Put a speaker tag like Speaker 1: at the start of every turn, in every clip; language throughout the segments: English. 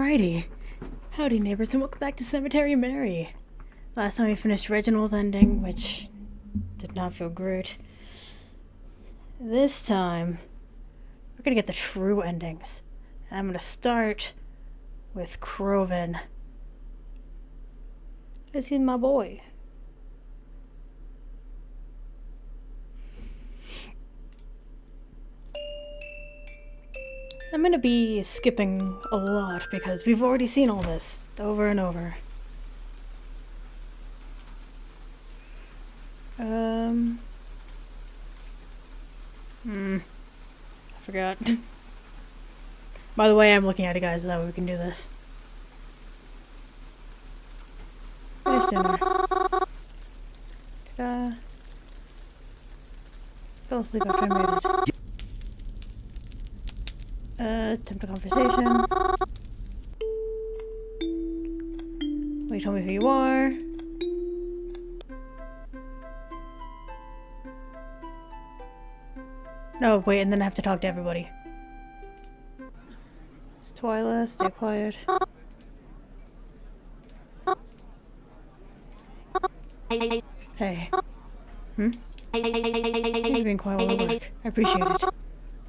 Speaker 1: Alrighty. Howdy Neighbors and welcome back to Cemetary Mary. Last time we finished Reginald's ending, which did not feel great. This time, we're gonna get the true endings. And I'm gonna start with Croven. This is my boy. I'm gonna be skipping a lot because we've already seen all this over and over. I forgot. By the way, I'm looking at it, guys, so that way we can do this. Finish dinner. Ta-da. Fell asleep after I made it. Attempt a conversation. Well, you told me who you are. No, wait, and then I have to talk to everybody. It's Twyla, stay quiet. Hey. You're being quiet while I work. I appreciate it.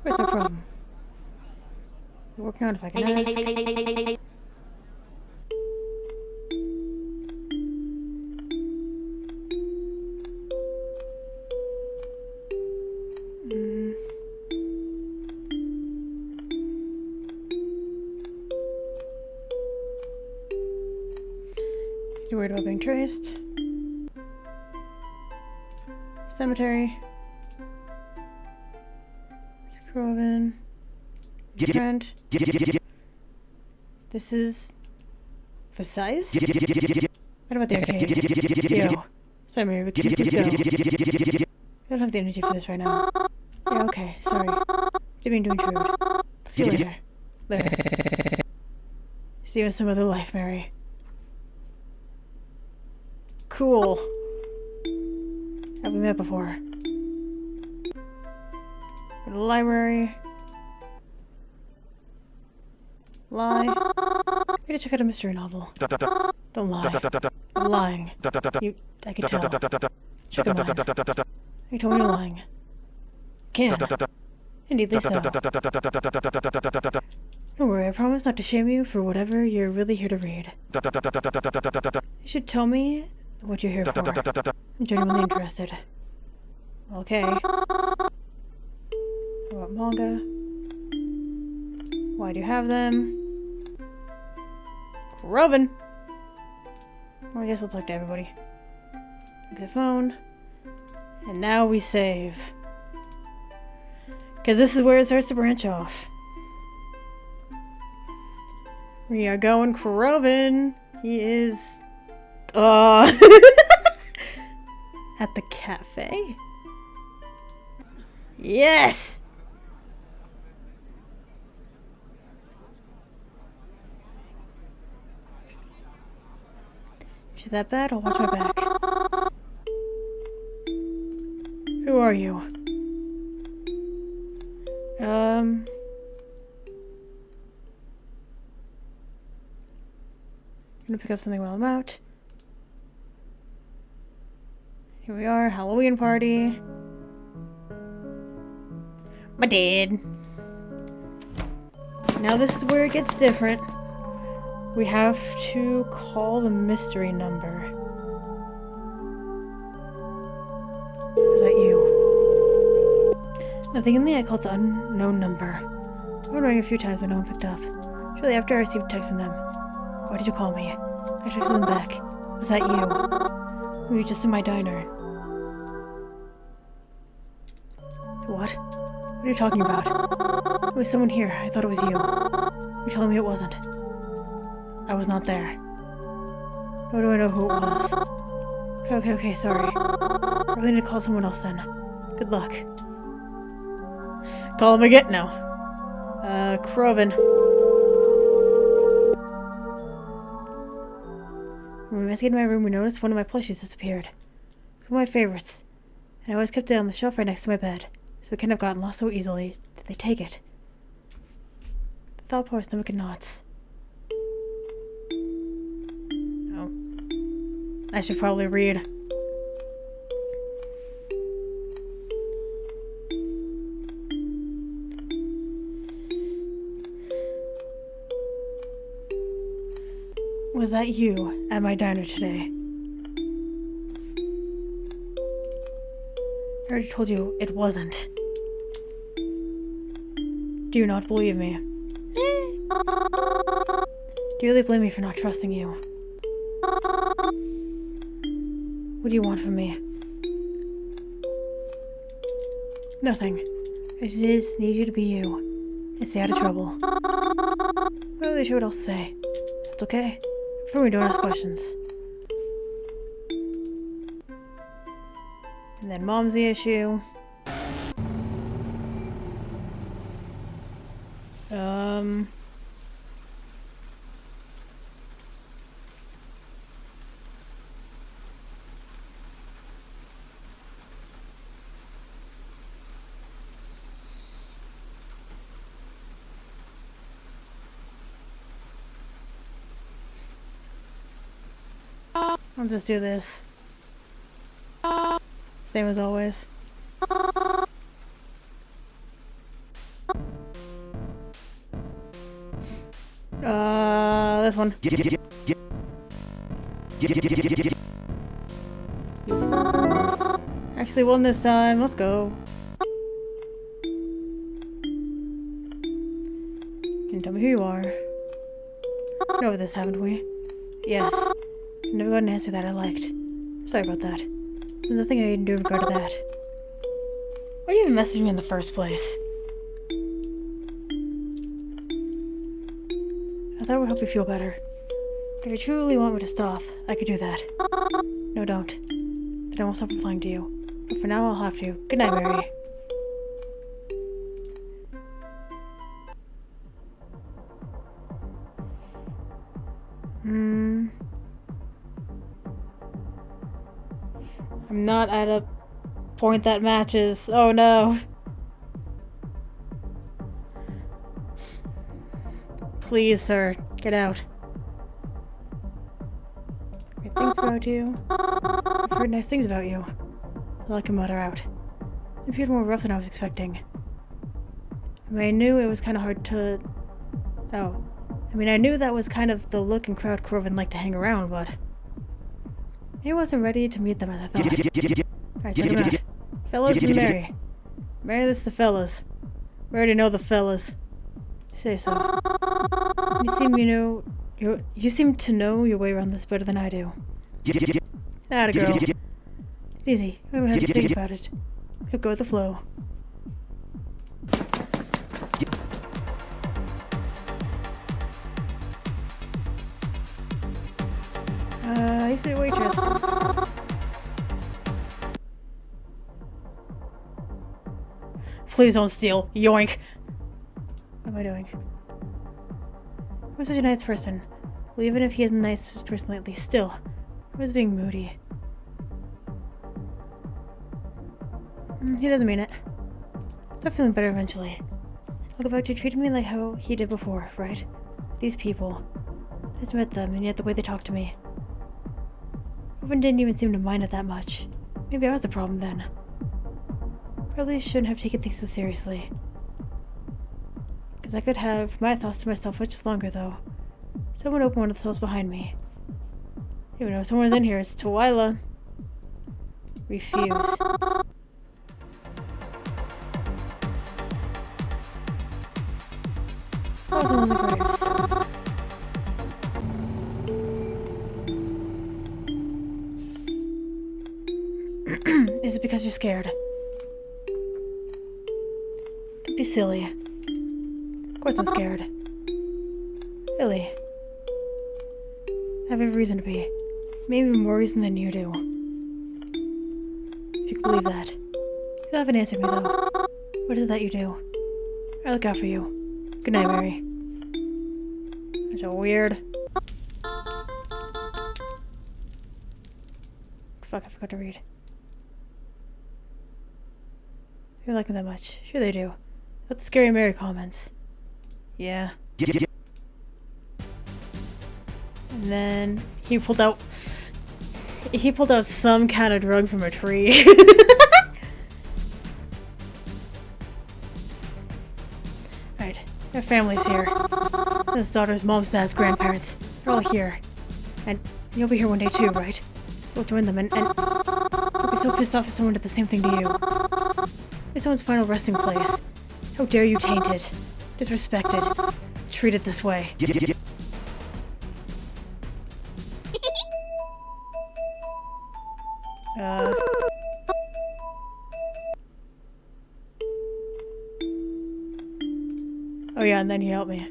Speaker 1: Where's no problem? We're working on if I can ask. You're worried about being traced? Cemetery. Croven. Friend. This is Versailles? What about the arcade? Yo. Sorry, Mary, we can just go. I don't have the energy for this right now. Yeah, okay, sorry. Didn't mean to intrude. See you later. Later. See you in some other life, Mary. Cool. Have we met before? Go to the library. Lie. Way to check out a mystery novel. Don't lie. You're lying. I can tell. Check a line. You told me you're lying. Can. Indeed, so. Don't worry, I promise not to shame you for whatever you're really here to read. You should tell me what you're here for. I'm genuinely interested. Okay. What manga? Why do you have them? Croven! Well, I guess we'll talk to everybody. Exit phone. And now we save. Because this is where it starts to branch off. We are going Croven. He is... at the cafe? Yes! She's that bad? I'll watch my back. Who are you? Gonna pick up something while I'm out. Here we are, Halloween party. My dad. Now this is where it gets different. We have to call the mystery number. Is that you? Nothing in the I called the unknown number. I rang a few times but no one picked up. Shortly after I received a text from them. Why did you call me? I texted them back. Was that you? Were you just in my diner? What? What are you talking about? There was someone here. I thought it was you. You're telling me it wasn't. I was not there. How do I know who it was? Okay, sorry. Probably need to call someone else then. Good luck. Call him again now. Croven. When we investigated my room, we noticed one of my plushies disappeared. One of my favorites. And I always kept it on the shelf right next to my bed. So it couldn't have gotten lost so easily. Did they take it? The thought poured stomach in knots. I should probably read. Was that you at my diner today? I already told you it wasn't. Do you not believe me? Do you really blame me for not trusting you? What do you want from me? Nothing. I just need you to be you and stay out of trouble. I'm not really sure what else to say. That's okay. Before we don't ask questions. And then Mom's the issue. I'll just do this. Same as always. This one. Actually won this time. Let's go. Can you tell me who you are? We've been over this, haven't we? Yes. I never got an answer that I liked. Sorry about that. There's nothing I can do in regard to that. Why did you even message me in the first place? I thought it would help you feel better. If you truly want me to stop, I could do that. No, don't. Then I won't stop replying to you. But for now, I'll have to. Good night, Mary. I'm not at a point that matches. Oh no. Please, sir, get out. Great things about you. I've heard nice things about you. I like a mutter out. You appeared more rough than I was expecting. I mean, I knew it was kind of hard to... Oh. I mean, I knew that was kind of the look and crowd Corvin liked to hang around, but... I wasn't ready to meet them as I thought. Alright, check them out. Fellas, this is Mary. Mary, this is the fellas. We already know the fellas. Say so. You seem to know your way around this better than I do. Atta girl. It's easy. We don't have to think about it. Could go with the flow. I used to be a waitress. Please don't steal. Yoink. What am I doing? I was such a nice person. Well, even if he isn't the nicest person lately, still, I was being moody. He doesn't mean it. Start feeling better eventually. I'll go back to treating me like how he did before, right? These people. I just met them, and yet the way they talk to me. Corvin didn't even seem to mind it that much. Maybe I was the problem then. Probably shouldn't have taken things so seriously. Because I could have my thoughts to myself much longer, though. Someone opened one of the cells behind me. Even though someone's in here, it's Twyla. Refuse. I was in the graves. Is it because you're scared? Don't be silly. Of course I'm scared. Really. I have every reason to be. Maybe even more reason than you do. If you can believe that. You still haven't answered me though. What is it that you do? I look out for you. Good night, Mary. That's so weird. Fuck, I forgot to read. They don't like me that much. Sure they do. But the scary Mary comments. Yeah. And then he pulled out He pulled out some kind of drug from a tree. Alright, their family's here. His daughter's mom's dad's grandparents. They're all here. And you'll be here one day too, right? We'll join them and I'll be so pissed off if someone did the same thing to you. It's someone's final resting place. How dare you taint it, disrespect it, treat it this way. Oh yeah, and then you help me.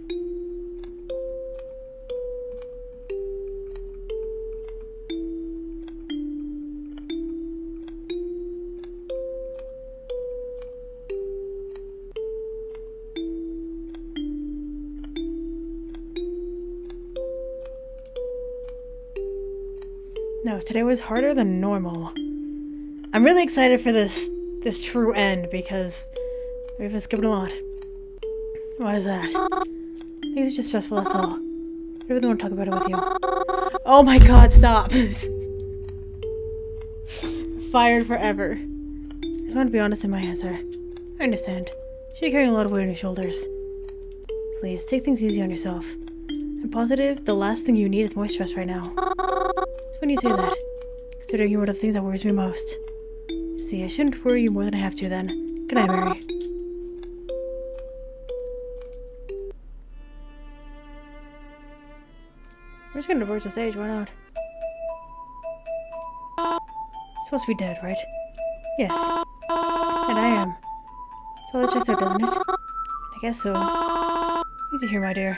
Speaker 1: No, today was harder than normal. I'm really excited for this true end because we've been skipping a lot. Why is that? I think it's just stressful, that's all. I really want to talk about it with you. Oh my god, stop! Fired forever. I just want to be honest in my answer. I understand. You're carrying a lot of weight on your shoulders. Please, take things easy on yourself. I'm positive the last thing you need is more stress right now. So when you say that, considering you're one of the things that worries me most. See, I shouldn't worry you more than I have to then. Good night, Mary. We're just gonna divorce the stage, why not? Supposed to be dead, right? Yes. And I am. So that checks out, doesn't it? I guess so. Easy here, my dear.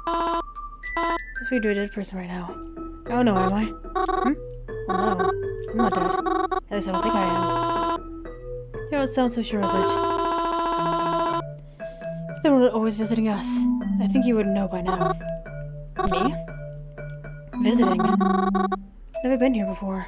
Speaker 1: Let's be to a dead person right now. Oh no, am I? Hmm? Well, no. I'm not dead. At least I don't think I am. You don't sound so sure of it. They were always visiting us. I think you would know by now. Me? Visiting? Never been here before.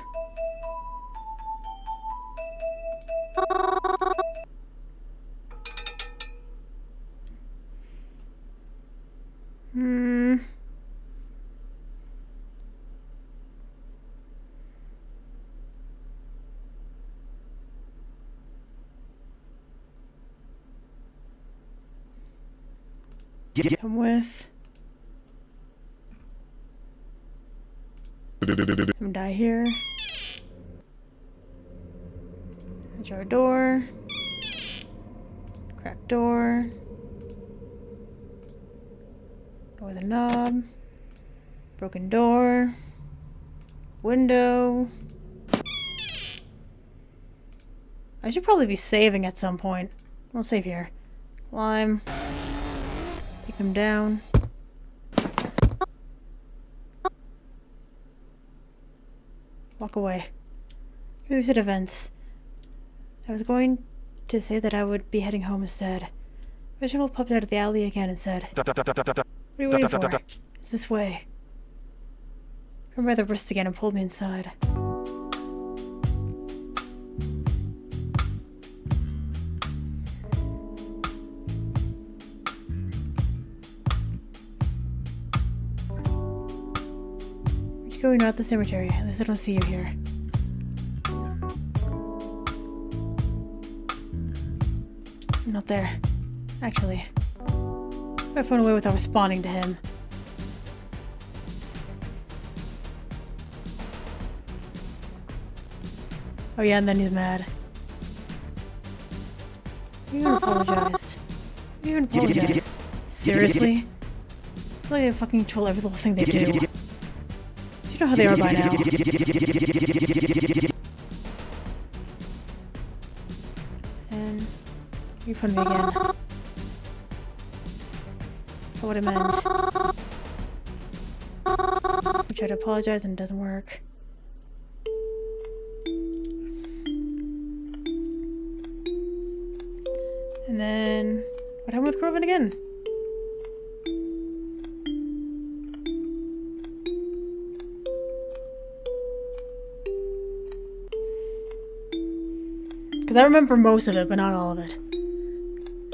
Speaker 1: Come with. Come die here. Ajar door. Crack door. Door with a knob. Broken door. Window. I should probably be saving at some point. We'll save here. Lime. Take them down. Walk away. Recent events. I was going to say that I would be heading home instead. Reginald popped out of the alley again and said, "What are you waiting for? It's this way." I grabbed by the wrist again and pulled me inside. Going out the cemetery. At least I don't see you here. I'm not there. Actually. I phoned away without responding to him. Oh yeah, and then he's mad. You even apologized. You even apologized. Seriously? I feel like I fucking troll every little thing they do. You know how they are by now. And you phoned me again. For what I meant. You try to apologize and it doesn't work. And then what happened with Corbin again? Because I remember most of it, but not all of it.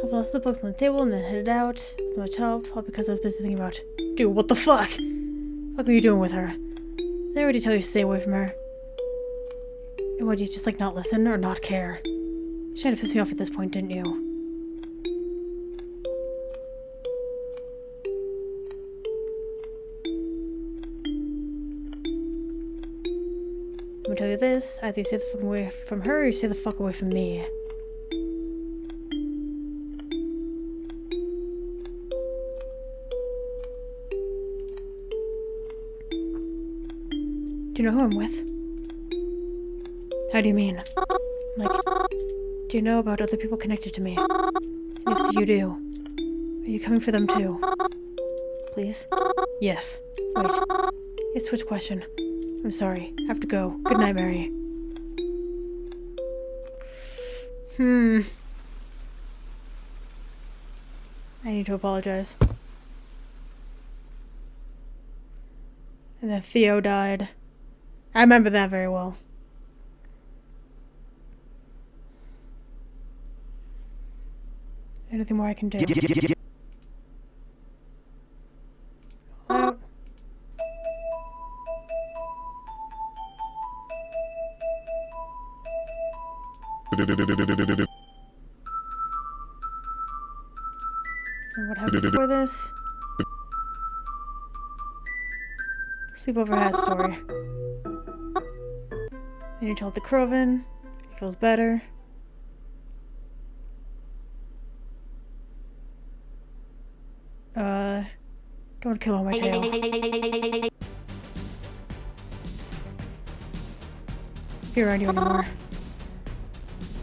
Speaker 1: I've lost the books on the table and then headed out. With much help, all because I was busy thinking about, dude, what the fuck? What were you doing with her? Did I already tell you to stay away from her? And would you just, like, not listen or not care? You tried to piss me off at this point, didn't you? I'm gonna tell you this, either you stay the fuck away from her or you stay the fuck away from me. Do you know who I'm with? How do you mean? Like, do you know about other people connected to me? And if you do, are you coming for them too? Please? Yes. Wait. It's a switch question. I'm sorry. I have to go. Good night, Mary. I need to apologize. And then Theo died. I remember that very well. Anything more I can do? Out. And what happened before this? Sleepover hat story. Then you told the Croven. He feels better. Don't kill on my tail. Be around you anymore.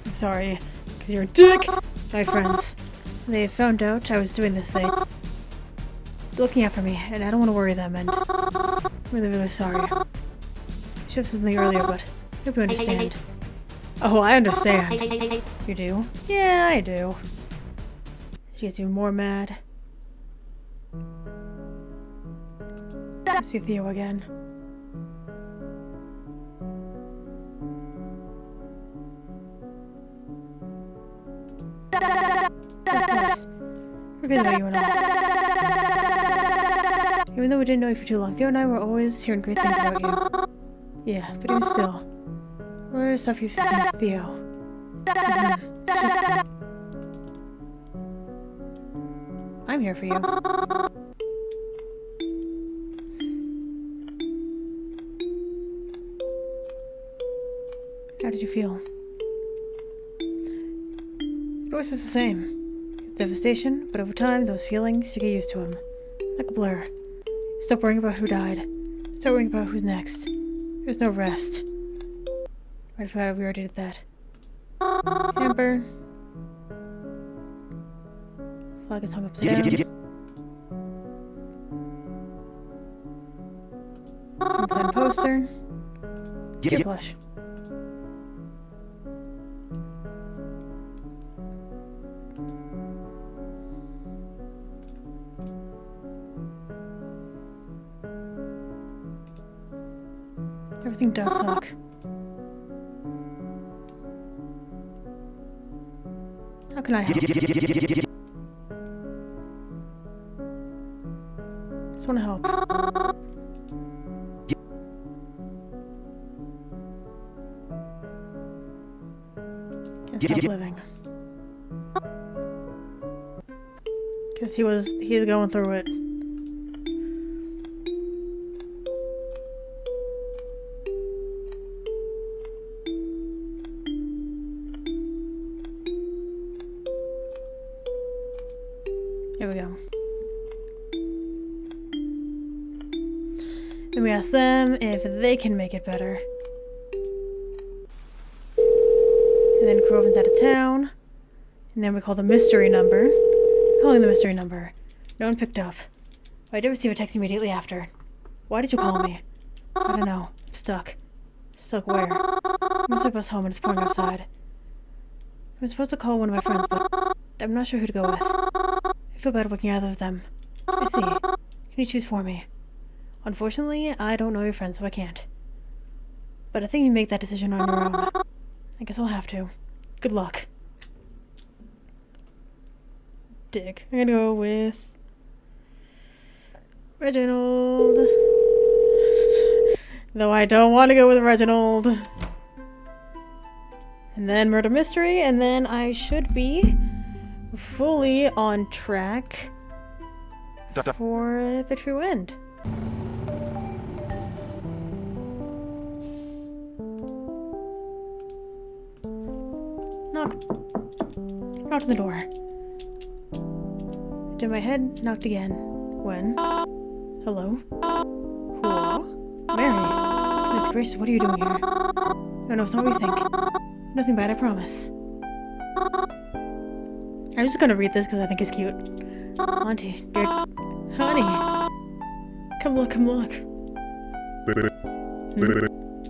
Speaker 1: I'm sorry, because you're a dick! My friends. They found out I was doing this thing. They're looking out for me, and I don't want to worry them, and I'm really, really sorry. I should have said something earlier, but I hope you understand. Oh, I understand. You do? Yeah, I do. She gets even more mad. I see Theo again. Of course. We're good about you and all. Even though we didn't know you for too long, Theo and I were always hearing great things about you. Yeah, but even still. What are the stuff you've seen with Theo? It's just... I'm here for you. How did you feel? It always is the same. It's devastation, but over time, those feelings, you get used to them. Like a blur. Stop worrying about who died. Start worrying about who's next. There's no rest. I forgot we already did that. Camper. Flag is hung upside down. Inside poster. Gear plush. Everything does suck. How can I help? Just want to help. And stop living. Because he's going through it. Here we go. Then we ask them if they can make it better. And then Croven's out of town. And then we call the mystery number. Calling the mystery number. No one picked up. I did receive a text immediately after. Why did you call me? I don't know. I'm stuck. Stuck where? I'm on my bus home and it's pouring outside. I'm supposed to call one of my friends, but I'm not sure who to go with. I feel bad working either of them. I see. Can you choose for me? Unfortunately, I don't know your friends, so I can't. But I think you make that decision on your own. I guess I'll have to. Good luck. Dick. I'm gonna go with... Reginald. Though I don't want to go with Reginald. And then murder mystery, and then I should be fully on track for the true end. Knock. Knocked on the door. Did my head, knocked again. When? Hello? Who? Mary. Goodness gracious, what are you doing here? No, it's not what you think. Nothing bad, I promise. I'm just gonna read this because I think it's cute. Auntie, dear honey. Come look, come look.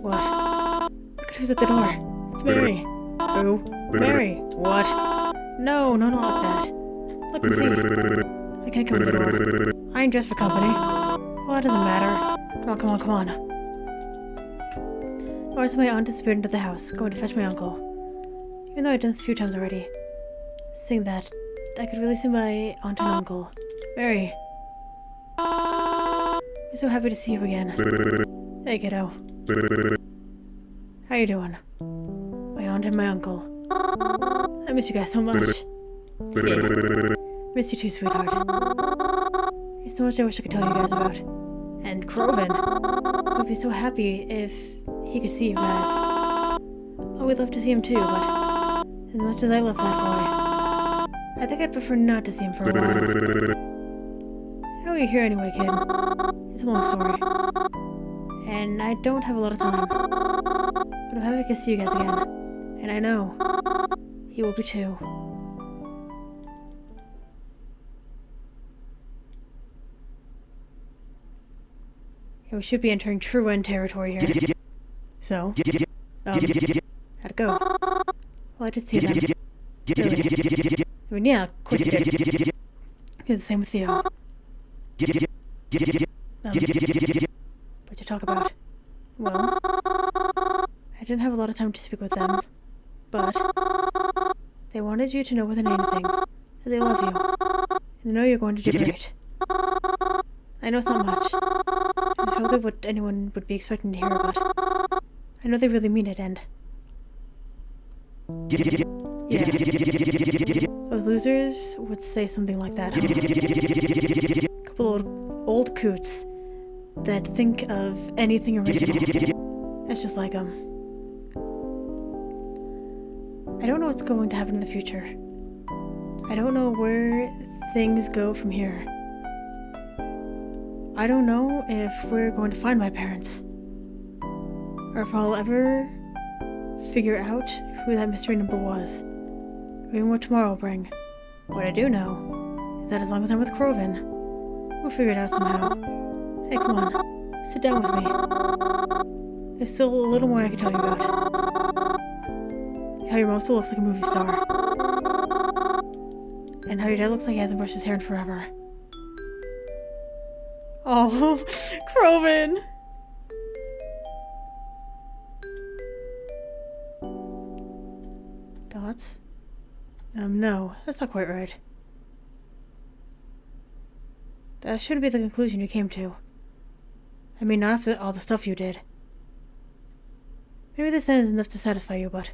Speaker 1: What? Look at who's at the door. It's Mary. Who? Mary. What? No, not like that. Look and see. I can't come in the door. I ain't dressed for company. Well, that doesn't matter. Come on. Hours my aunt disappeared into the house, going to fetch my uncle. Even though I'd done this a few times already. Seeing that, I could really see my aunt and uncle. Mary. I'm so happy to see you again. Hey, kiddo. How you doing? My aunt and my uncle. I miss you guys so much. Yeah. Miss you too, sweetheart. There's so much I wish I could tell you guys about. And Croven would be so happy if he could see you guys. Oh, we'd love to see him too, but as much as I love that boy, I think I'd prefer not to see him for a while. How are you here anyway, kid? It's a long story. And I don't have a lot of time. But I'm happy to see you guys again. And I know he will be too. We should be entering true end territory here. So, how'd it go? Well, I did see them. Really? I mean, yeah, of course you did. It's the same with Theo. What you talk about? Well, I didn't have a lot of time to speak with them, but they wanted you to know more than anything that they love you, and they know you're going to do great. I know it's not much. It's probably what anyone would be expecting to hear, but I know they really mean it, and yeah, those losers would say something like that. A couple of old coots that think of anything original. It's just like them. I don't know what's going to happen in the future. I don't know where things go from here. I don't know if we're going to find my parents, or if I'll ever figure out who that mystery number was, or even what tomorrow will bring. What I do know is that as long as I'm with Croven, we'll figure it out somehow. Hey, come on, sit down with me. There's still a little more I can tell you about. Like how your mom still looks like a movie star, and how your dad looks like he hasn't brushed his hair in forever. Oh, Croven! Dots? No, that's not quite right. That shouldn't be the conclusion you came to. I mean, not after all the stuff you did. Maybe this is enough to satisfy you, but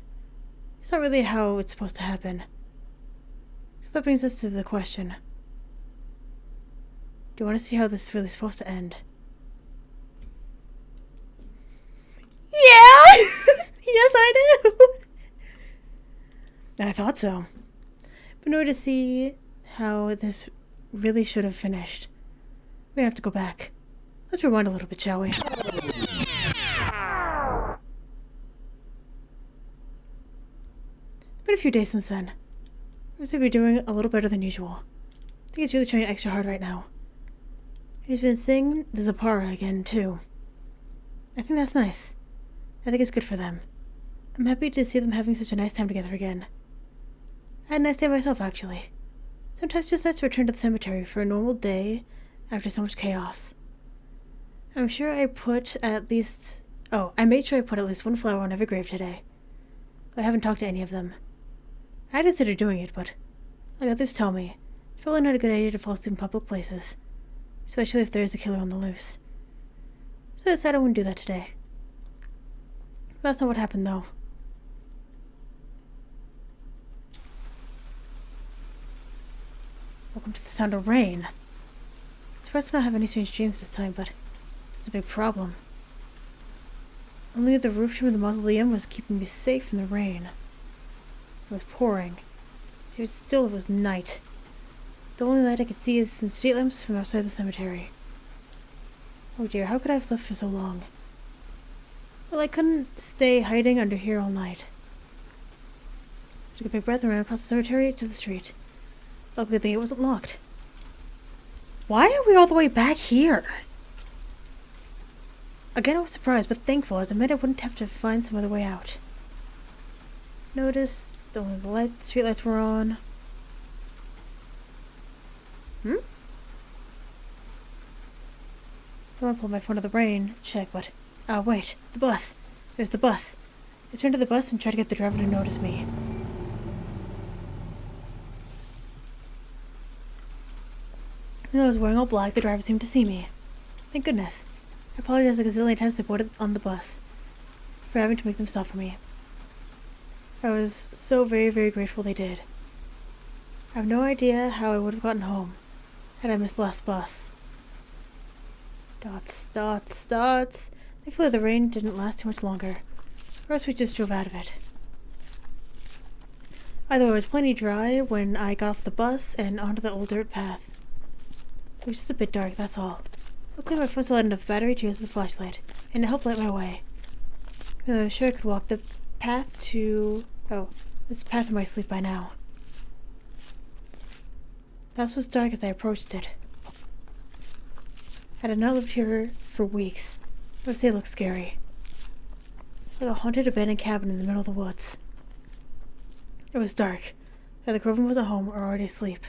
Speaker 1: it's not really how it's supposed to happen. So that brings us to the question. Do you want to see how this is really supposed to end? Yeah! Yes, I do! I thought so. But in order to see how this really should have finished, we're gonna have to go back. Let's rewind a little bit, shall we? It's been a few days since then. We seem to be doing a little better than usual. I think he's really trying extra hard right now. He's been seeing the Zapara again, too. I think that's nice. I think it's good for them. I'm happy to see them having such a nice time together again. I had a nice day myself, actually. Sometimes it's just nice to return to the cemetery for a normal day after so much chaos. I'm sure I put at least... Oh, I made sure I put at least one flower on every grave today. I haven't talked to any of them. I considered doing it, but like others tell me, it's probably not a good idea to fall asleep in public places. Especially if there is a killer on the loose. So I decided I wouldn't do that today. That's not what happened, though. Welcome to the sound of rain. Surprised to not have any strange dreams this time, but it's a big problem. Only the roof trim of the mausoleum was keeping me safe from the rain. It was pouring. So still it was night. The only light I could see is some street lamps from outside the cemetery. Oh dear, how could I have slept for so long? Well, I couldn't stay hiding under here all night. I took a big breath and ran across the cemetery to the street. Luckily the gate wasn't locked. Why are we all the way back here? Again, I was surprised, but thankful, as it meant I wouldn't have to find some other way out. Noticed only the street lights were on. I want to pull my phone out of the rain, check, but... wait, the bus. There's the bus. I turned to the bus and tried to get the driver to notice me. Even though I was wearing all black, the driver seemed to see me. Thank goodness. I apologized a gazillion times to boarded on the bus for having to make them stop for me. I was so very, very grateful they did. I have no idea how I would have gotten home had I missed the last bus. Dots, dots, dots. Thankfully the rain didn't last too much longer, or else we just drove out of it. Either way, it was plenty dry when I got off the bus and onto the old dirt path. It was just a bit dark, that's all. Luckily my phone still had enough battery to use as a flashlight, and it helped light my way. Even though I was sure I could walk the path to... oh, this path in my sleep by now. The house was dark as I approached it. Had I not lived here for weeks, I would say it looked scary. Like a haunted abandoned cabin in the middle of the woods. It was dark. Either Groven wasn't home or already asleep.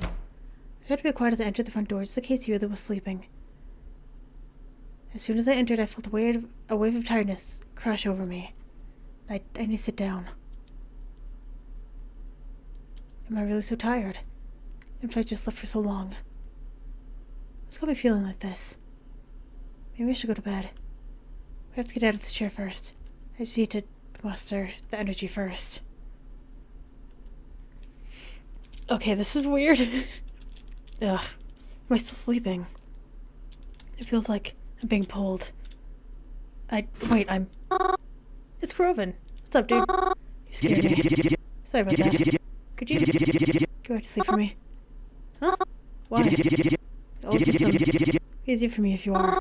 Speaker 1: I had to be quiet as I entered the front door just in case he really was sleeping. As soon as I entered, I felt a wave of tiredness crash over me. I need to sit down. Am I really so tired? I'm trying to just slept for so long. What's got me feeling like this? Maybe I should go to bed. I have to get out of this chair first. I just need to muster the energy first. Okay, this is weird. Ugh. Am I still sleeping? It feels like I'm being pulled. Wait, It's Groven. What's up, dude? You scared me. Sorry about that. Could you go back to sleep for me? Huh? Why? It'll just easier for me if you are.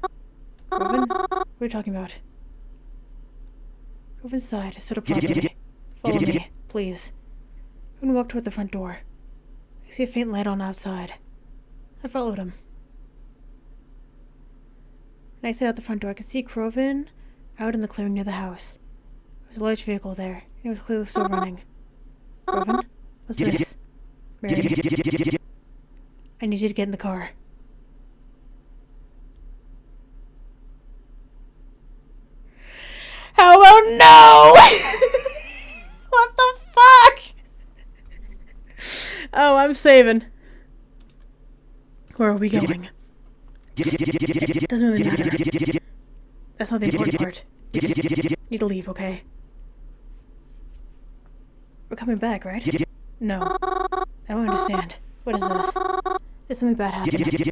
Speaker 1: Groven? What are you talking about? Groven sighed, stood up proudly. Follow me, please. Groven walked toward the front door. I see a faint light on outside. I followed him. When I exit out the front door, I could see Groven out in the clearing near the house. There was a large vehicle there, and it was clearly still running. Groven? What's this? Mary? I need you to get in the car. How about no? What the fuck? Oh, I'm saving. Where are we going? It doesn't really matter. That's not the important part. You just need to leave, okay? We're coming back, right? No. I don't understand. What is this? Is something bad happening?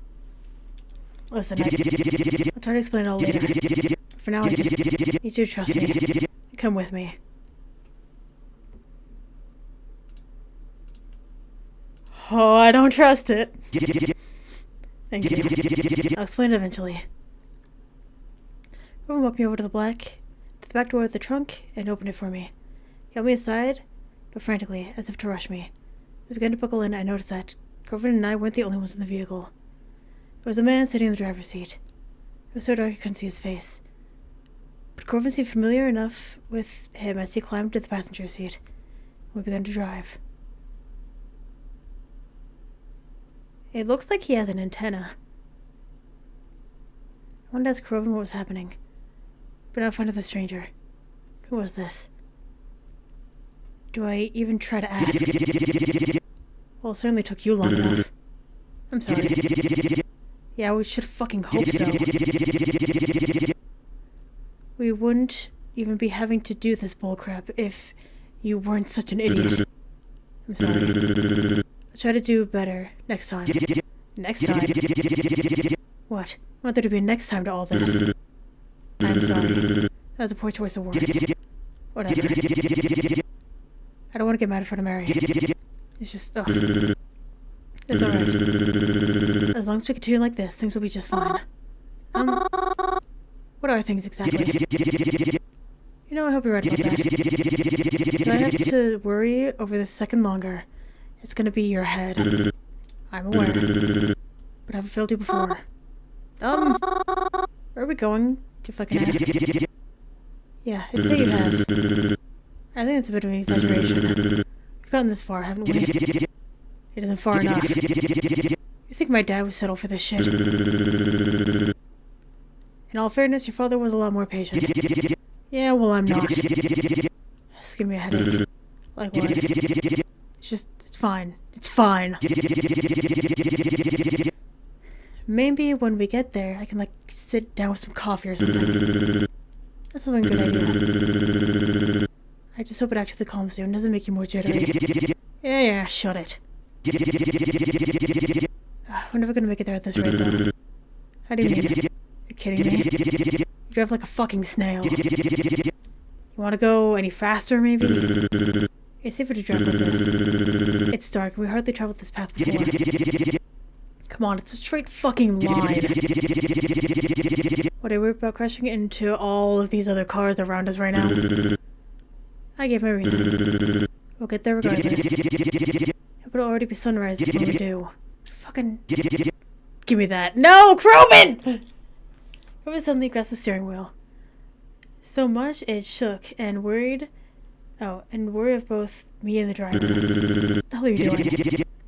Speaker 1: Listen, I'll try to explain it all later. For now, I just need you to trust me. Come with me. Oh, I don't trust it. Thank you. I'll explain it eventually. Groven walked me over to the back door of the trunk and opened it for me. He held me aside, but frantically, as if to rush me. As I began to buckle in, I noticed that Groven and I weren't the only ones in the vehicle. There was a man sitting in the driver's seat. It was so dark I couldn't see his face. But Groven seemed familiar enough with him as he climbed to the passenger seat, and we began to drive. It looks like he has an antenna. I wanted to ask Groven what was happening, but now find the stranger. Who was this? Do I even try to ask? Well, it certainly took you long enough. I'm sorry. Yeah, we should fucking hope so. We wouldn't even be having to do this bullcrap if you weren't such an idiot. I'm sorry. I'll try to do better next time. Next time? What? I want there to be a next time to all this. I'm sorry. That was a poor choice of words. Whatever. I don't want to get mad in front of Mary. It's just, ugh. It's alright. As long as we continue like this, things will be just fine. What are things exactly? You know, I hope you're right about that. If I have to worry over this second longer, it's gonna be your head. I'm aware. But I've failed you before. Where are we going, if I can ask? Yeah, I'd say you have. I think it's a bit of an exaggeration. We've gotten this far, haven't we? It isn't far enough. You think my dad would settle for this shit? In all fairness, your father was a lot more patient. Yeah, well, I'm not. Just give me a headache. Likewise. It's fine. It's fine. Maybe when we get there, I can, like, sit down with some coffee or something. That's a good idea. I just hope it actually calms you and doesn't make you more jittery. Yeah, shut it. We're never gonna make it there at this rate, though. How do you mean? You're kidding me? You drive like a fucking snail. You wanna go any faster, maybe? It's safer to drive like this. It's dark, and we hardly traveled this path before. Come on, it's a straight fucking line. What, are you worried about crashing into all of these other cars around us right now? I gave my reason. We'll get there regardless. It'll already be sunrise when we do. Fucking... Give me that. No! Croven! Croven suddenly grasped the steering wheel. So much it shook and worried... Oh, and worried of both me and the driver. What the hell are you doing?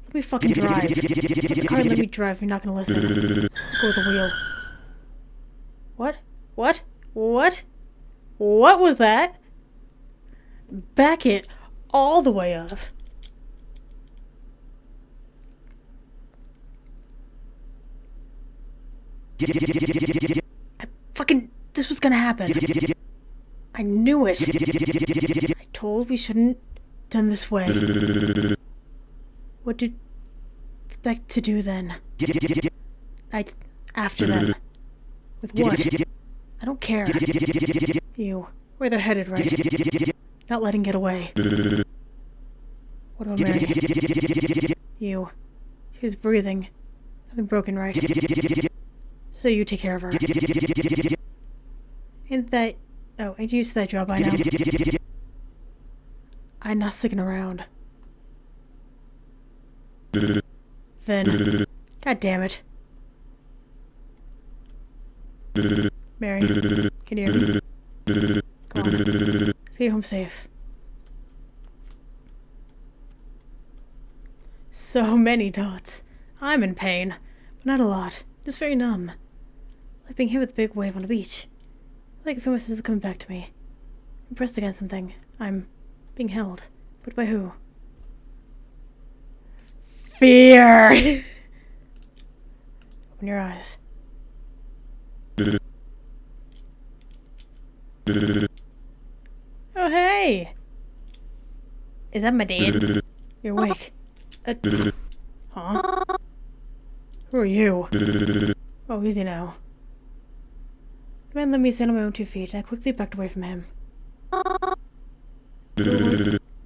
Speaker 1: Let me fucking drive. Let the car and let me drive. You're not gonna listen. Go with the wheel. What? What? What? What was that? Back it all the way up. This was gonna happen. I knew it. I told we shouldn't done this way. What did you expect to do then? After them. With what? I don't care. Where they're headed, right? Not letting get away. What about Mary? She's breathing. Nothing broken, right? So you take care of her. Ain't you used to that job by now? I'm not sticking around. Vin. God damn it. Mary, can you hear me? Come on. Let's get home safe. So many dots. I'm in pain, but not a lot. Just very numb. Like being hit with a big wave on a beach. Like a few senses coming back to me. I'm pressed against something. I'm being held. But by who? Fear! Open your eyes. Oh, hey! Is that my dad? You're awake. Huh? Who are you? Oh, easy now. The man let me stand on my own 2 feet, and I quickly backed away from him.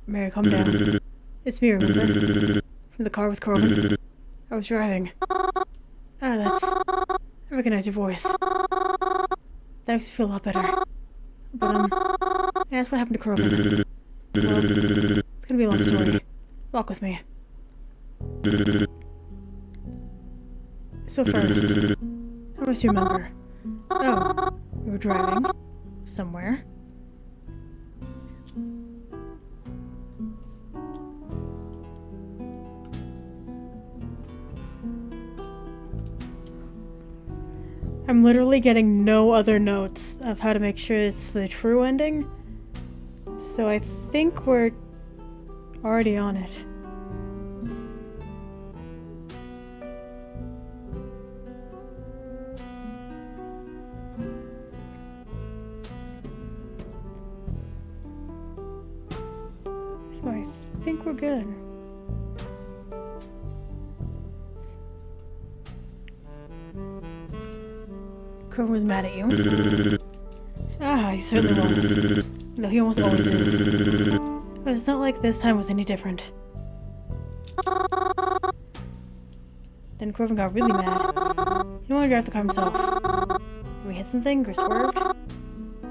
Speaker 1: Mary, calm down. It's me, remember? From the car with Corbin. I was driving. I recognize your voice. That makes me feel a lot better. But, that's what happened to Corbin. Well, it's gonna be a long story. Walk with me. So first, how much do you remember? Oh, we were driving somewhere. I'm literally getting no other notes of how to make sure it's the true ending. So I think we're already on it. think we're good. Crow was mad at you. Ah, he certainly was. Though he almost always is. But it's not like this time was any different. Then Croven got really mad. He wanted to drive the car himself. When we hit something or swerved,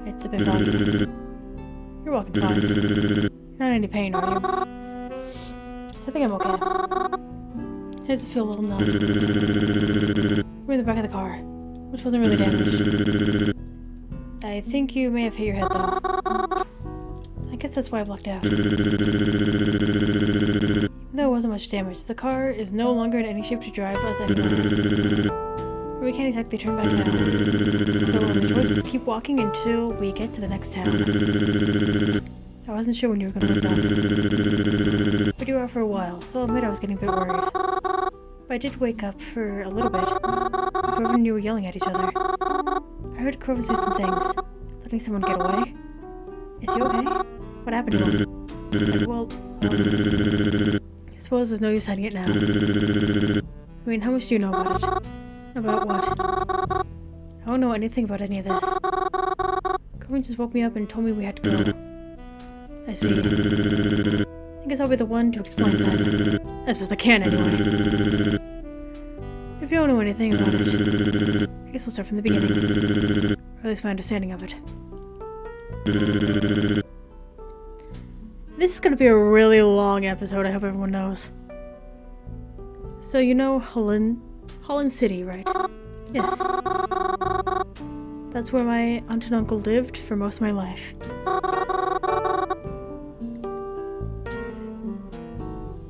Speaker 1: it's a bit funny. You're walking fine. You're not in any pain, are you? I think I'm okay. Heads feel a little numb. We're in the back of the car, which wasn't really damaged. I think you may have hit your head, though. I guess that's why I blocked out. Though it wasn't much damage, the car is no longer in any shape to drive us anywhere. We can't exactly turn back now. So the choice is to keep walking until we get to the next town. I wasn't sure when you were going to wake up. But you were out for a while, so I'll admit I was getting a bit worried. But I did wake up for a little bit. Croven and you were yelling at each other. I heard Croven say some things. Letting someone get away. Is he okay? What happened to him? Well, I suppose there's no use hiding it now. I mean, how much do you know about it? About what? I don't know anything about any of this. Croven just woke me up and told me we had to go. I see. I guess I'll be the one to explain that. As best I can, anyway. If you don't know anything about it, I guess I'll start from the beginning. Or at least my understanding of it. This is gonna be a really long episode, I hope everyone knows. So you know Holland City, right? Yes. That's where my aunt and uncle lived for most of my life.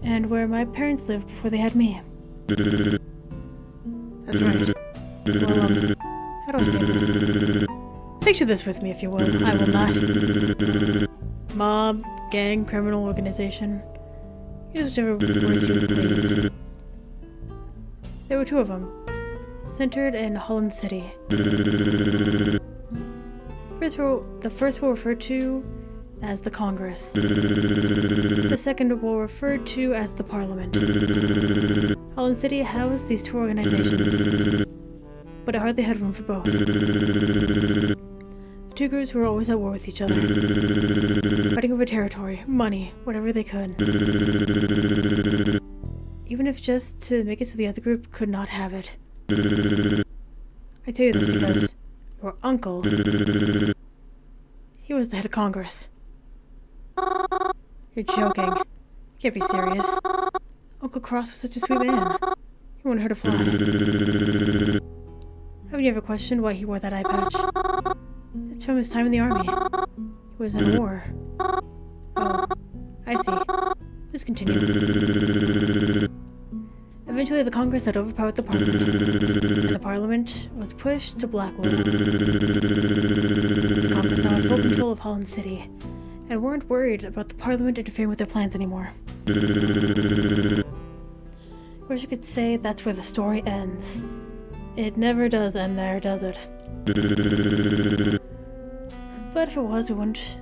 Speaker 1: And where my parents lived before they had me. That's right. Well, how do I say this? Picture this with me, if you will. I will not. Mob, gang, criminal organization. Use whichever words you please. There were two of them, centered in Holland City. The first will refer to as the Congress. The second will refer to as the Parliament. Holland City housed these two organizations, but it hardly had room for both. The two groups were always at war with each other, fighting over territory, money, whatever they could. Even if just to make it so the other group could not have it. I tell you this because your uncle, he was the head of Congress. You're joking. You can't be serious. Uncle Cross was such a sweet man. He wanted her to fly. Haven't you ever questioned why he wore that eye patch? It's from his time in the army. He was in war. Oh, I see. Let's continue. Eventually, the Congress had overpowered the Parliament, and the Parliament was pushed to Blackwood. The Congress now had full control of Holland City, and weren't worried about the Parliament interfering with their plans anymore. Wish I could say that's where the story ends. It never does end there, does it? But if it was, we wouldn't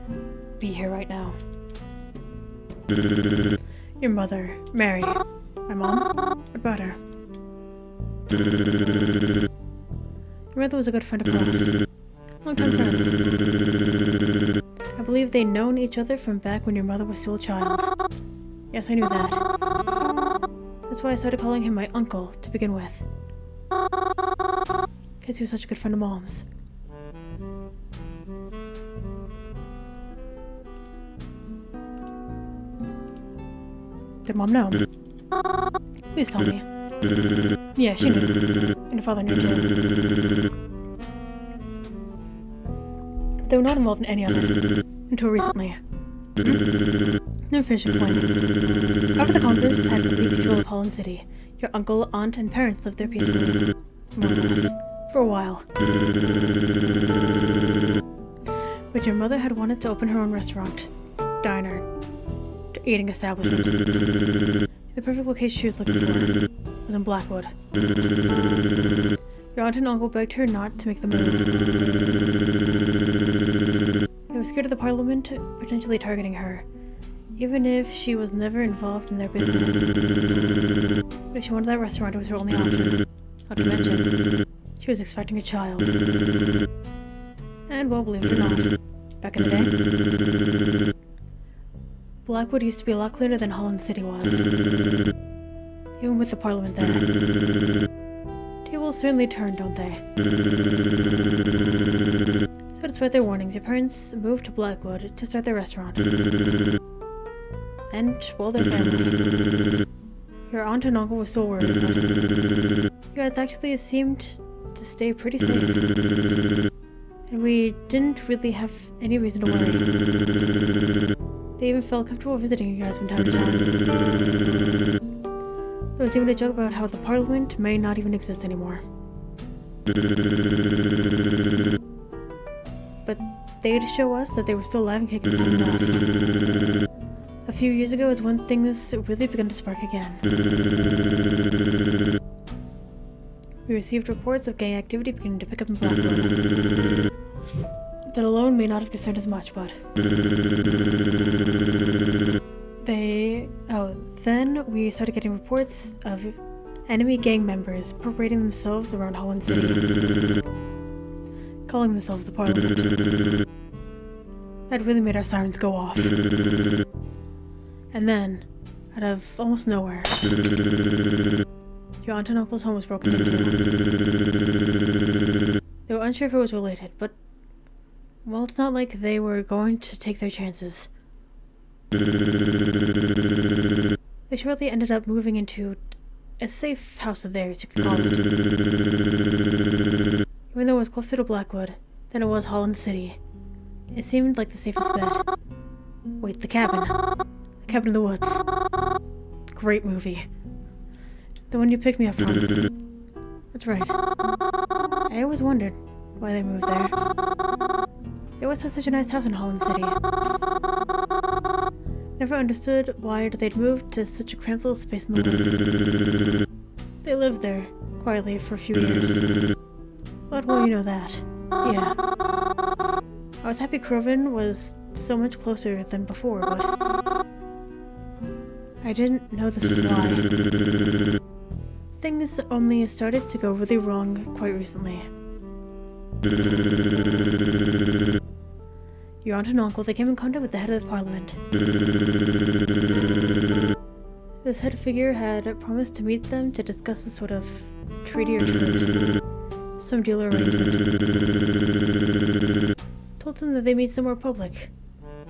Speaker 1: be here right now. Your mother, Mary. My mom? What about her? Your mother was a good friend of ours. Long-time friends. I believe they'd known each other from back when your mother was still a child. Yes, I knew that. That's why I started calling him my uncle to begin with. Because he was such a good friend of Mom's. Did Mom know? Please tell me. Yeah, she knew. And her father knew too. They were not involved in any of it. Until recently. Never finished explaining. After the Congress had complete control of Holland City, your uncle, aunt, and parents lived there peacefully. More or less. For a while. But your mother had wanted to open her own restaurant. Diner. Eating establishment. The perfect location she was looking for was in Blackwood. Your aunt and uncle begged her not to make the move. They were scared of the Parliament potentially targeting her, even if she was never involved in their business. But if she wanted that restaurant, it was her only option. Not to mention, she was expecting a child. And well, believe it or not, back in the day, Blackwood used to be a lot cleaner than Holland City was. Even with the Parliament there. Tables certainly turn, don't they? So despite their warnings, your parents moved to Blackwood to start their restaurant. And, well, their family. Your aunt and uncle were so worried, but you guys actually seemed to stay pretty safe. And we didn't really have any reason to worry. They even felt comfortable visiting you guys from time to time. There was even a joke about how the Parliament may not even exist anymore. But they'd show us that they were still alive and kicking soon enough. A few years ago is when things really began to spark again. We received reports of gang activity beginning to pick up in Blackwood. That alone may not have concerned us much, but... Then we started getting reports of enemy gang members parading themselves around Holland City. Calling themselves the Parliament. That really made our sirens go off. And then, out of almost nowhere, your aunt and uncle's home was broken into. They were unsure if it was related, but, well, it's not like they were going to take their chances. They shortly ended up moving into a safe house of theirs, you could call it. Even though it was closer to Blackwood than it was Holland City, it seemed like the safest bet. Wait, the cabin. The cabin in the woods. Great movie. The one you picked me up from. That's right. I always wondered why they moved there. They always had such a nice house in Holland City. Never understood why they'd moved to such a cramped little space in the woods. They lived there, quietly, for a few years. But, well, you know that. Yeah. I was happy Croven was so much closer than before, but... I didn't know this was why. Things only started to go really wrong quite recently. Your aunt and uncle, they came in contact with the head of the Parliament. This head figure had promised to meet them to discuss some sort of treaty or truce. Some deal or arrangement. Told them that they meet somewhere public,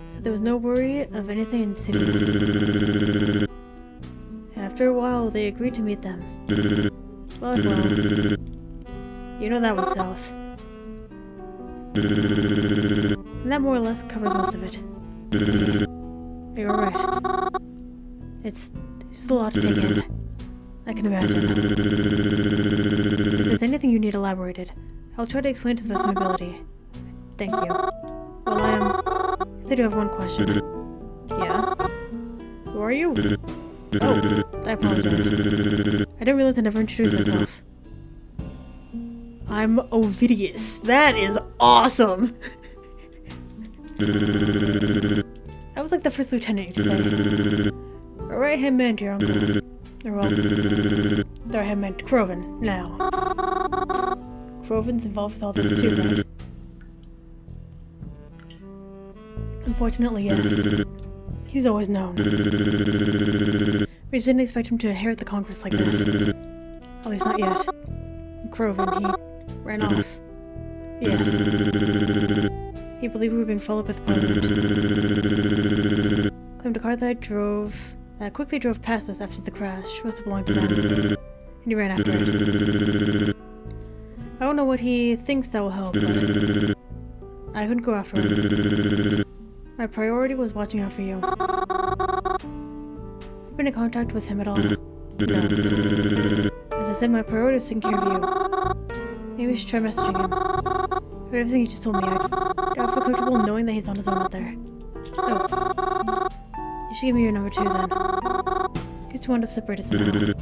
Speaker 1: so there was no worry of anything insidious. And after a while, they agreed to meet them. But, well, you know that went south. And that more or less covered most of it. See, you were right. It's just a lot to take in. I can imagine. If there's anything you need elaborated, I'll try to explain to the best of my ability. Thank you. Well, I do have one question. Yeah? Who are you? Oh, I apologize. I didn't realize I never introduced myself. I'm Ovidius. That is awesome! I was like the first lieutenant, you could say. A right-hand man to your uncle. Or, well, the right-hand man to Croven, now. Croven's involved with all this too, right? Unfortunately, yes. He's always known. We just didn't expect him to inherit the Congress like this. At least not yet. And Croven, he ran off. Yes. He believed we were being followed by the Parliament. Claimed a car that quickly drove past us after the crash must have belonged to them. And he ran after it. I don't know what he thinks that will help, but I couldn't go after him. My priority was watching out for you. You've been in contact with him at all? No. As I said, my priority was taking care of you. Maybe we should try messaging him. After everything you just told me, I don't feel comfortable knowing that he's on his own out there. Oh. You should give me your number too, then. Guess you wound up separated somehow.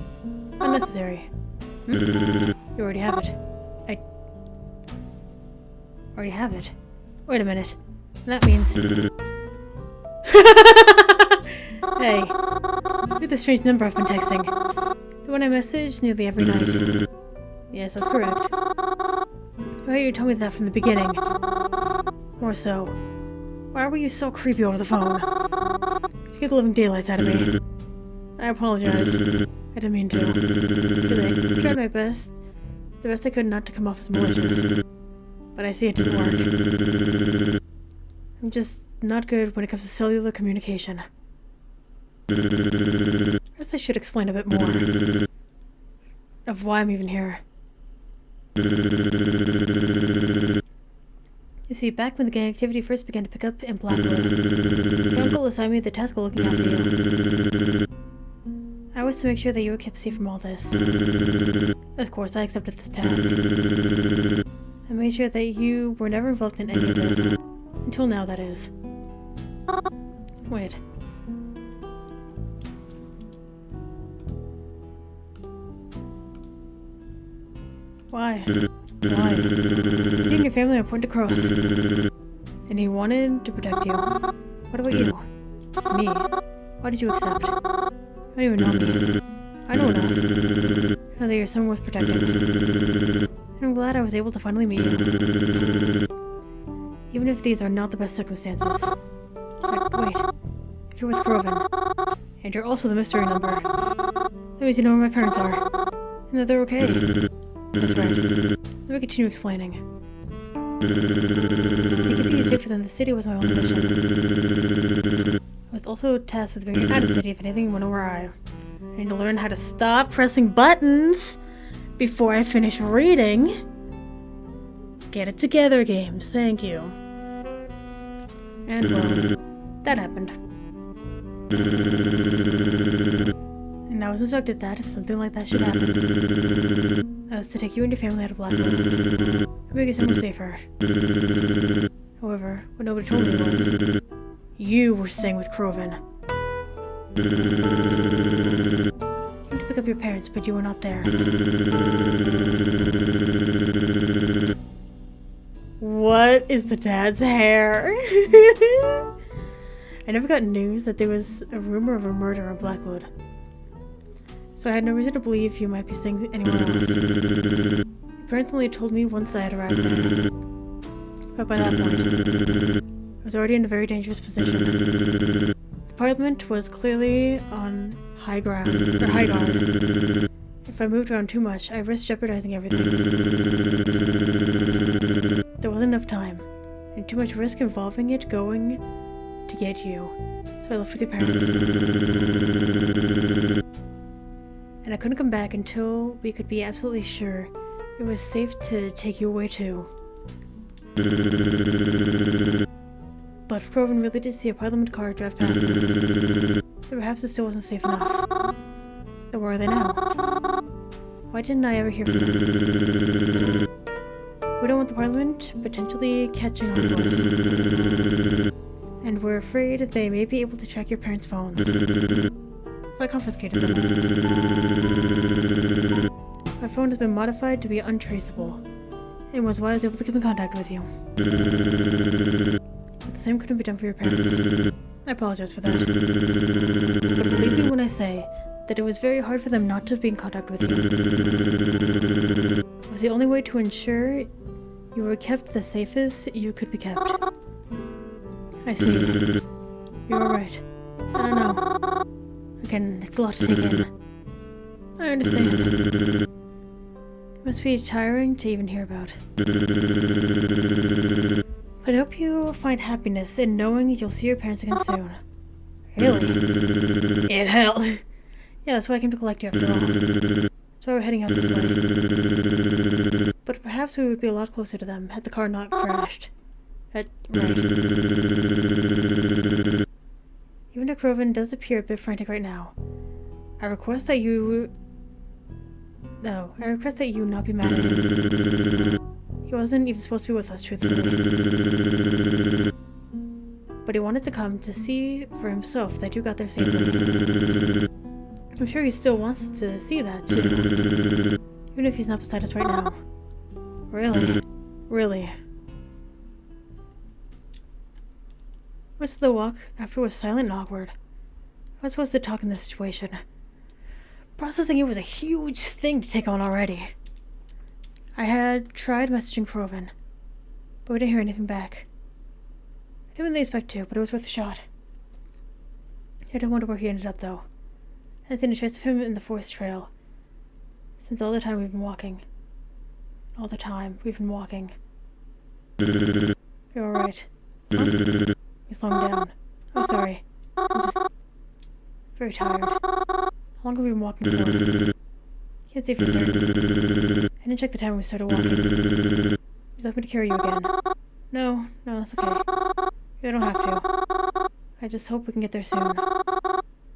Speaker 1: Unnecessary. You already have it. I already have it. Wait a minute. That means... Hey, look at the strange number I've been texting. The one I message nearly every night. Yes, that's correct. Why didn't you tell me that from the beginning? More so, why were you so creepy over the phone? You get the living daylights out of me. I apologize. I didn't mean to. I tried my best. The best I could not to come off as malicious. But I see it didn't work. I'm just not good when it comes to cellular communication. First I should explain a bit more of why I'm even here. You see, back when the gang activity first began to pick up in Blackwood, your uncle assigned me the task of looking after you. I was to make sure that you were kept safe from all this. Of course, I accepted this task. I made sure that you were never involved in any of this. Until now, that is. Wait. Why? Why? You and your family are Point Across. And he wanted to protect you. What about you? Me? Why did you accept? I don't even know me. I know enough. I know that you're someone worth protecting. And I'm glad I was able to finally meet you. Even if these are not the best circumstances. But wait. If you're with Groven, and you're also the mystery number, that means you know where my parents are. And that they're okay. That's right. Let me continue explaining. See, keeping you safer than the city was my only mission. I was also tasked with bringing you out of the city if anything went awry. I need to learn how to stop pressing buttons before I finish reading. Get it together, games. Thank you. And well, that happened. And I was instructed that if something like that should happen, I was to take you and your family out of Blackwood and make you somewhere safer. However, what nobody told me was, you were staying with Groven. You went to pick up your parents, but you were not there. What is the dad's hair? I never got news that there was a rumor of a murder in Blackwood. So I had no reason to believe you might be staying anywhere else. Your parents only told me once I had arrived there. But by that point, I was already in a very dangerous position. The Parliament was clearly on high guard. If I moved around too much, I risked jeopardizing everything. There wasn't enough time, and too much risk involving it going to get you. So I left with your parents. And I couldn't come back until we could be absolutely sure it was safe to take you away too. But if Groven really did see a Parliament car drive past us, then perhaps it still wasn't safe enough. Then where are they now? Why didn't I ever hear from them? We don't want the Parliament potentially catching on to us. And we're afraid they may be able to track your parents' phones. So I confiscated them. My phone has been modified to be untraceable, and was why I was able to keep in contact with you. But the same couldn't be done for your parents. I apologize for that. But believe me when I say that it was very hard for them not to be in contact with you. It was the only way to ensure you were kept the safest you could be kept. I see. You were right. I don't know. Again, it's a lot to take in. I understand. It must be tiring to even hear about. But I hope you find happiness in knowing you'll see your parents again soon. Really? In hell. Yeah, that's why I came to collect you after all. That's why we're heading out this way. But perhaps we would be a lot closer to them had the car not crashed. Right. Even though Groven does appear a bit frantic right now, I request that you not be mad at him. He wasn't even supposed to be with us, truthfully. But he wanted to come to see for himself that you got there safely. I'm sure he still wants to see that, too. Even if he's not beside us right now. Really? Really? Most of the walk after was silent and awkward. I was supposed to talk in this situation? Processing it was a huge thing to take on already. I had tried messaging Proven, but we didn't hear anything back. I didn't really expect to, but it was worth a shot. I don't wonder where he ended up, though. I hadn't seen a trace of him in the forest trail since all the time we've been walking. All the time we've been walking. You're alright. Huh? You're slowing down. I'm sorry. I'm just very tired. How long have we been walking for? Can't say for certain. I didn't check the time when we started walking. Would you like me to carry you again? No, that's okay. You don't have to. I just hope we can get there soon.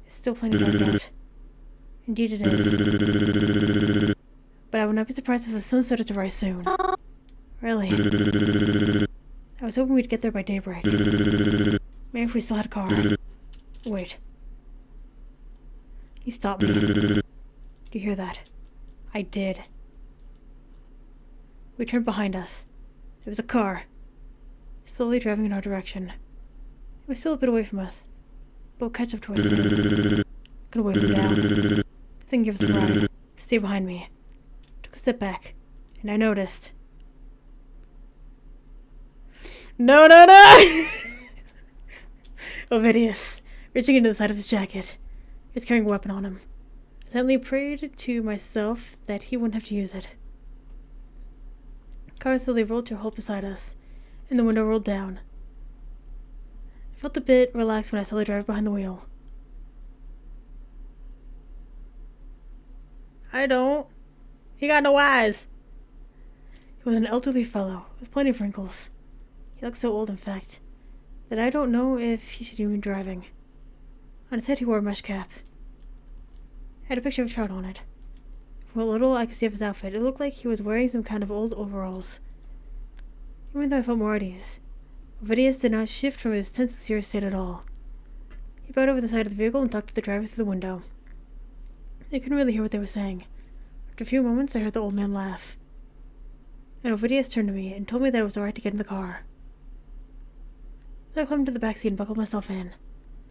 Speaker 1: It's still plenty dark out. Indeed it is. But I would not be surprised if the sun started to rise soon. Really. I was hoping we'd get there by daybreak. Maybe if we still had a car. Wait. He stopped me. Did you hear that? I did. We turned behind us. It was a car, slowly driving in our direction. It was still a bit away from us, but we'll catch up to us soon. Gonna wave him down. The thing gave us a ride. Stay behind me. Took a step back, and I noticed. No! Ovidius, reaching into the side of his jacket. He was carrying a weapon on him. I suddenly prayed to myself that he wouldn't have to use it. The car slowly rolled to a halt beside us, and the window rolled down. I felt a bit relaxed when I saw the driver behind the wheel. I don't. He got no eyes. He was an elderly fellow with plenty of wrinkles. He looked so old, in fact, that I don't know if he should even be driving. On his head he wore a mesh cap. It had a picture of a trout on it. From what little I could see of his outfit, it looked like he was wearing some kind of old overalls. Even though I felt more at ease, Ovidius did not shift from his tense, serious state at all. He bowed over the side of the vehicle and talked to the driver through the window. I couldn't really hear what they were saying. After a few moments, I heard the old man laugh. And Ovidius turned to me and told me that it was alright to get in the car. So I climbed into the back seat and buckled myself in.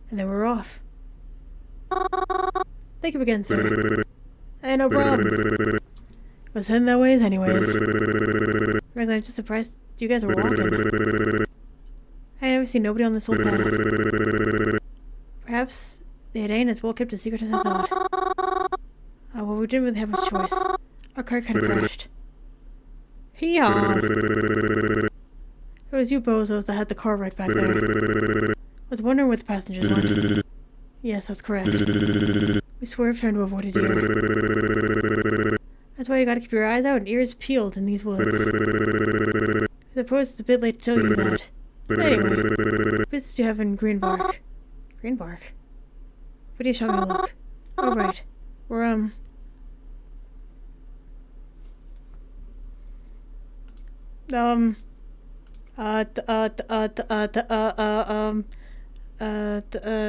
Speaker 1: And then we were off. Thank you again, sir. Hey, no problem. I was heading that ways anyways. Frankly, I'm just surprised you guys were walking. I never seen nobody on this whole path. Perhaps it ain't as well kept a secret as I thought. Well, we didn't really have much choice. Our car kind of crashed. Hee-haw! It was you bozos that had the car right back there. I was wondering where the passengers went. Yes, that's correct. We swerved trying to avoid a deer. That's why you gotta keep your eyes out and ears peeled in these woods. I suppose it's a bit late to tell you that. Anyway, business you have in Greenbark. Greenbark? What do you show me a look? Oh, right. We're,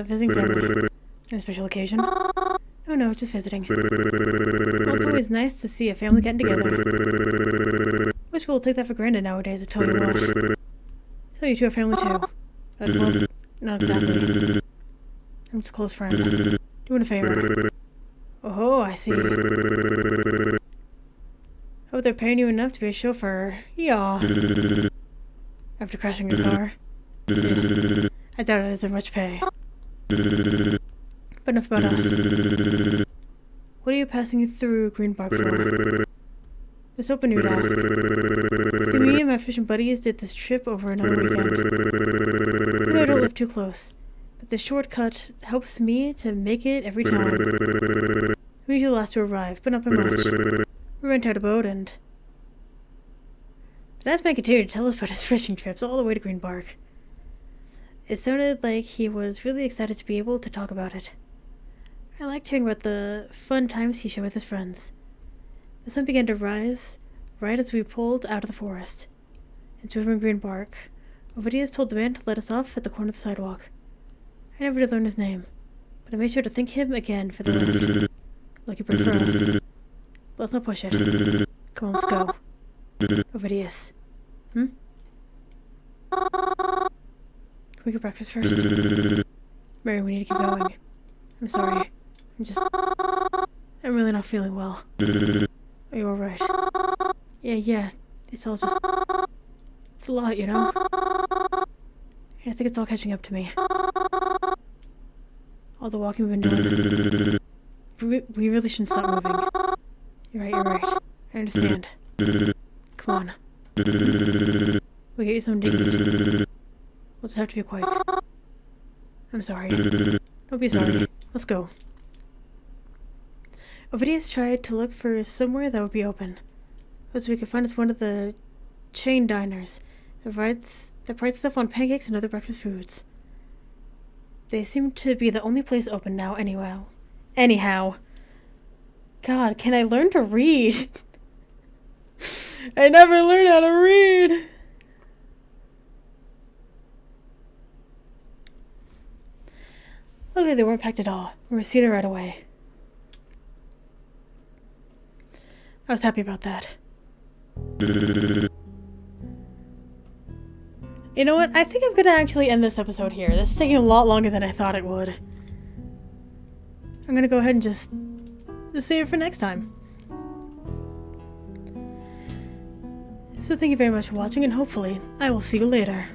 Speaker 1: visiting family. No special occasion? Oh no, just visiting. Well, it's always nice to see a family getting together. Most people take that for granted nowadays, I tell you what. So you two are family too. Well, not exactly. I'm just a close friend. Doing a favor. Oh, I see. Hope they're paying you enough to be a chauffeur. Yeah. After crashing your car. Yeah. I doubt it deserves much pay. But enough about us. What are you passing through Greenbark for? I was hoping you'd ask. See, me and my fishing buddies did this trip over another weekend. I don't live too close, but this shortcut helps me to make it every time. I'm usually the last to arrive, but not by much. We rent out a boat and... The nice man continued to tell us about his fishing trips all the way to Greenbark. It sounded like he was really excited to be able to talk about it. I liked hearing about the fun times he shared with his friends. The sun began to rise right as we pulled out of the forest. And swimming Greenbark, Ovidius told the man to let us off at the corner of the sidewalk. I never did learn his name, but I made sure to thank him again for the lift. Lucky break for us. But let's not push it. Come on, let's go. Ovidius. Can we get breakfast first? Mary, we need to keep going. I'm sorry. I'm really not feeling well. Are you alright? Yeah. It's all just... It's a lot, you know? And I think it's all catching up to me. All the walking we've been doing. We really shouldn't stop moving. You're right. I understand. Come on. We'll get you some to eat. We'll just have to be quiet. I'm sorry. Don't be sorry. Let's go. Ovidius tried to look for somewhere that would be open. As we could find us one of the chain diners that prides stuff on pancakes and other breakfast foods. They seem to be the only place open now anyhow. God, can I learn to read? I never learned how to read. Luckily, they weren't packed at all. We were seated right away. I was happy about that. You know what? I think I'm gonna actually end this episode here. This is taking a lot longer than I thought it would. I'm gonna go ahead and just save it for next time. So thank you very much for watching, and hopefully I will see you later.